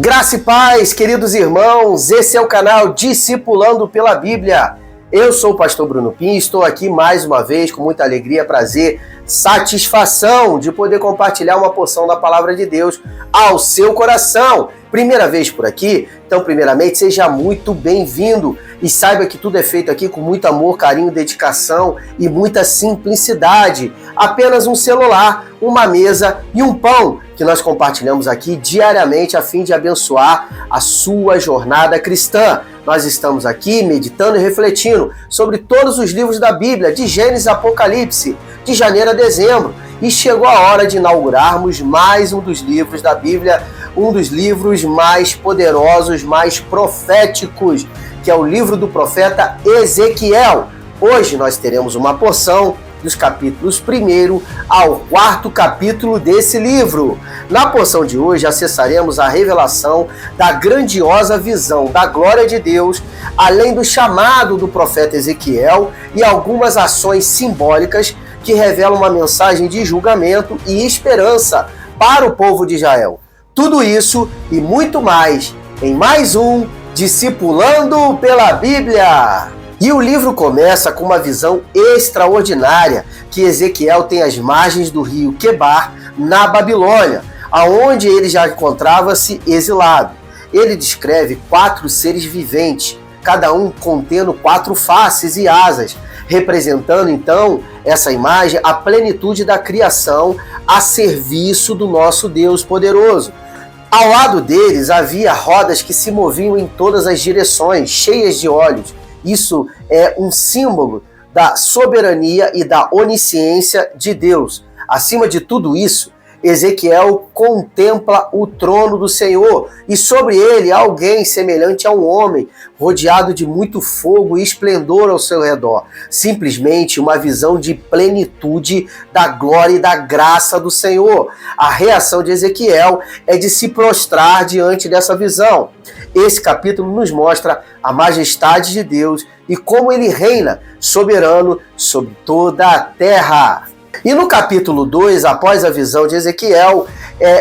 Graça e paz, queridos irmãos, esse é o canal Discipulando pela Bíblia. Eu sou o pastor Bruno Pinho e estou aqui mais uma vez com muita alegria, prazer, satisfação de poder compartilhar uma porção da palavra de Deus ao seu coração. Primeira vez por aqui? Então, primeiramente, seja muito bem-vindo e saiba que tudo é feito aqui com muito amor, carinho, dedicação e muita simplicidade. Apenas um celular, uma mesa e um pão que nós compartilhamos aqui diariamente a fim de abençoar a sua jornada cristã. Nós estamos aqui meditando e refletindo sobre todos os livros da Bíblia, de Gênesis a Apocalipse, de janeiro a dezembro. E chegou a hora de inaugurarmos mais um dos livros da Bíblia, um dos livros mais poderosos, mais proféticos, que é o livro do profeta Ezequiel. Hoje nós teremos uma porção dos capítulos 1 ao 4º capítulo desse livro. Na porção de hoje acessaremos a revelação da grandiosa visão da glória de Deus, além do chamado do profeta Ezequiel e algumas ações simbólicas que revelam uma mensagem de julgamento e esperança para o povo de Israel. Tudo isso e muito mais em mais um Discipulando pela Bíblia. E o livro começa com uma visão extraordinária que Ezequiel tem às margens do rio Quebar, na Babilônia, aonde ele já encontrava-se exilado. Ele descreve 4 seres viventes, cada um contendo 4 faces e asas, representando então essa imagem a plenitude da criação a serviço do nosso Deus poderoso. Ao lado deles havia rodas que se moviam em todas as direções, cheias de olhos. Isso é um símbolo da soberania e da onisciência de Deus. Acima de tudo isso, Ezequiel contempla o trono do Senhor e sobre ele alguém semelhante a um homem, rodeado de muito fogo e esplendor ao seu redor. Simplesmente uma visão de plenitude da glória e da graça do Senhor. A reação de Ezequiel é de se prostrar diante dessa visão. Esse capítulo nos mostra a majestade de Deus e como ele reina soberano sobre toda a terra. E no capítulo 2, após a visão de Ezequiel,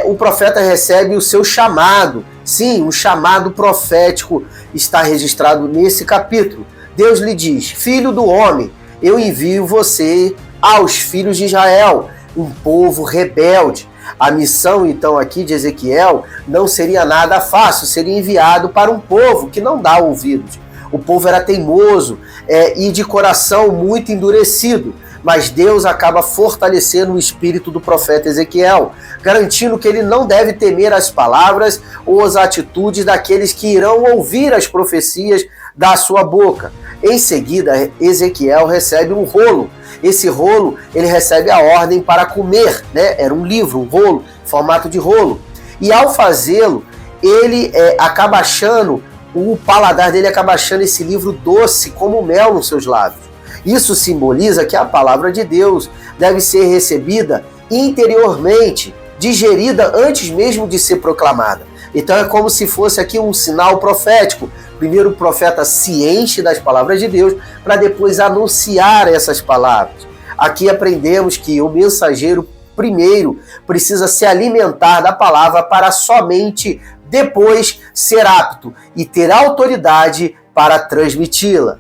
o profeta recebe o seu chamado. Sim, um chamado profético está registrado nesse capítulo. Deus lhe diz: filho do homem, eu envio você aos filhos de Israel, um povo rebelde. A missão, então, aqui de Ezequiel não seria nada fácil, seria enviado para um povo que não dá ouvidos. O povo era teimoso e de coração muito endurecido. Mas Deus acaba fortalecendo o espírito do profeta Ezequiel, garantindo que ele não deve temer as palavras ou as atitudes daqueles que irão ouvir as profecias da sua boca. Em seguida, Ezequiel recebe um rolo. Esse rolo, ele recebe a ordem para comer, né? Era um livro, um rolo, formato de rolo. E ao fazê-lo, ele acaba achando, o paladar dele acaba achando esse livro doce como mel nos seus lábios. Isso simboliza que a palavra de Deus deve ser recebida interiormente, digerida antes mesmo de ser proclamada. Então é como se fosse aqui um sinal profético. Primeiro o profeta se enche das palavras de Deus para depois anunciar essas palavras. Aqui aprendemos que o mensageiro primeiro precisa se alimentar da palavra para somente depois ser apto e ter autoridade para transmiti-la.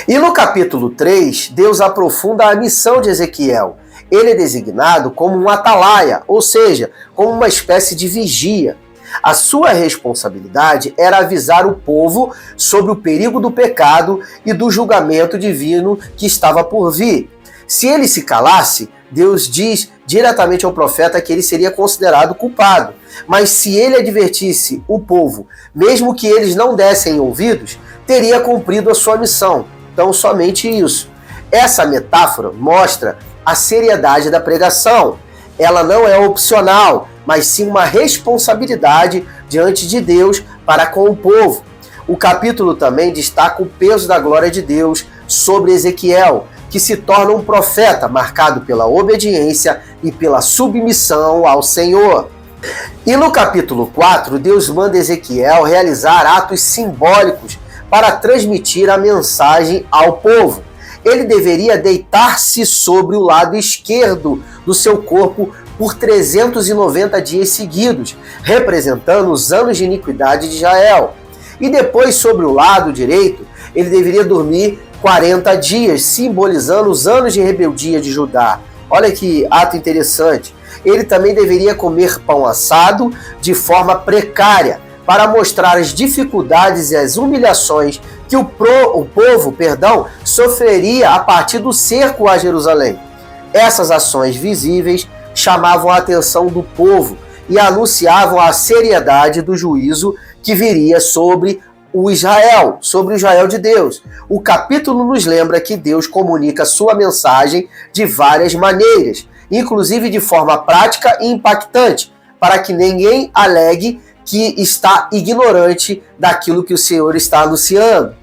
E no capítulo 3, Deus aprofunda a missão de Ezequiel. Ele é designado como um atalaia, ou seja, como uma espécie de vigia. A sua responsabilidade era avisar o povo sobre o perigo do pecado e do julgamento divino que estava por vir. Se ele se calasse, Deus diz diretamente ao profeta que ele seria considerado culpado. Mas se ele advertisse o povo, mesmo que eles não dessem ouvidos, teria cumprido a sua missão. Então, somente isso. Essa metáfora mostra a seriedade da pregação. Ela não é opcional, mas sim uma responsabilidade diante de Deus para com o povo. O capítulo também destaca o peso da glória de Deus sobre Ezequiel, que se torna um profeta marcado pela obediência e pela submissão ao Senhor. E no capítulo 4, Deus manda Ezequiel realizar atos simbólicos para transmitir a mensagem ao povo. ele deveria deitar-se sobre o lado esquerdo do seu corpo por 390 dias seguidos, representando os anos de iniquidade de Israel. E depois, sobre o lado direito, ele deveria dormir 40 dias, simbolizando os anos de rebeldia de Judá. Olha que ato interessante. Ele também deveria comer pão assado de forma precária, para mostrar as dificuldades e as humilhações que o povo sofreria a partir do cerco a Jerusalém. Essas ações visíveis chamavam a atenção do povo e anunciavam a seriedade do juízo que viria sobre o Israel de Deus. O capítulo nos lembra que Deus comunica sua mensagem de várias maneiras, inclusive de forma prática e impactante, para que ninguém alegue que está ignorante daquilo que o Senhor está anunciando.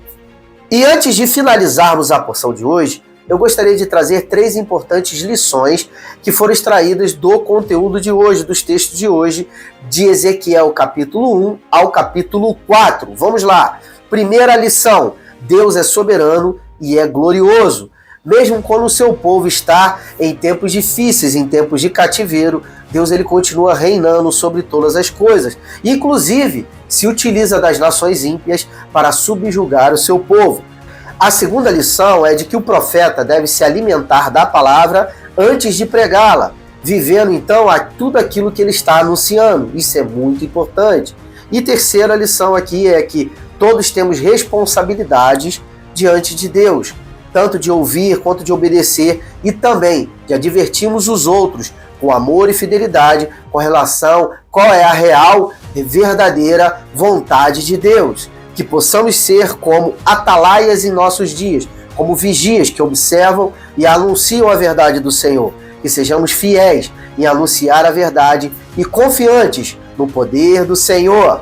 E antes de finalizarmos a porção de hoje, eu gostaria de trazer 3 importantes lições que foram extraídas do conteúdo de hoje, dos textos de hoje, de Ezequiel capítulo 1 ao capítulo 4. Vamos lá. Primeira lição: Deus é soberano e é glorioso. Mesmo quando o seu povo está em tempos difíceis, em tempos de cativeiro, Deus ele continua reinando sobre todas as coisas. Inclusive, se utiliza das nações ímpias para subjugar o seu povo. A segunda lição é de que o profeta deve se alimentar da palavra antes de pregá-la, vivendo então tudo aquilo que ele está anunciando. Isso é muito importante. E terceira lição aqui é que todos temos responsabilidades diante de Deus, tanto de ouvir quanto de obedecer, e também de advertirmos os outros com amor e fidelidade com relação qual é a real e verdadeira vontade de Deus. Que possamos ser como atalaias em nossos dias, como vigias que observam e anunciam a verdade do Senhor. Que sejamos fiéis em anunciar a verdade e confiantes no poder do Senhor.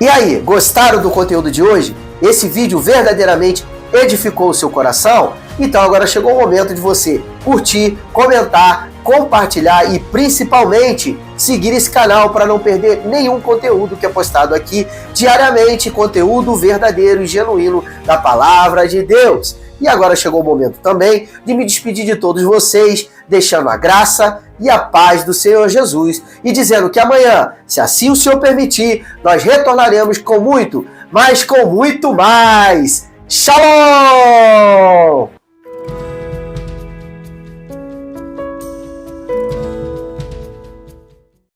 E aí, gostaram do conteúdo de hoje? Esse vídeo verdadeiramente edificou o seu coração? Então agora chegou o momento de você curtir, comentar, compartilhar e principalmente seguir esse canal para não perder nenhum conteúdo que é postado aqui diariamente, conteúdo verdadeiro e genuíno da palavra de Deus. E agora chegou o momento também de me despedir de todos vocês, deixando a graça e a paz do Senhor Jesus e dizendo que amanhã, se assim o Senhor permitir, nós retornaremos com muito, mas com muito mais. Shalom!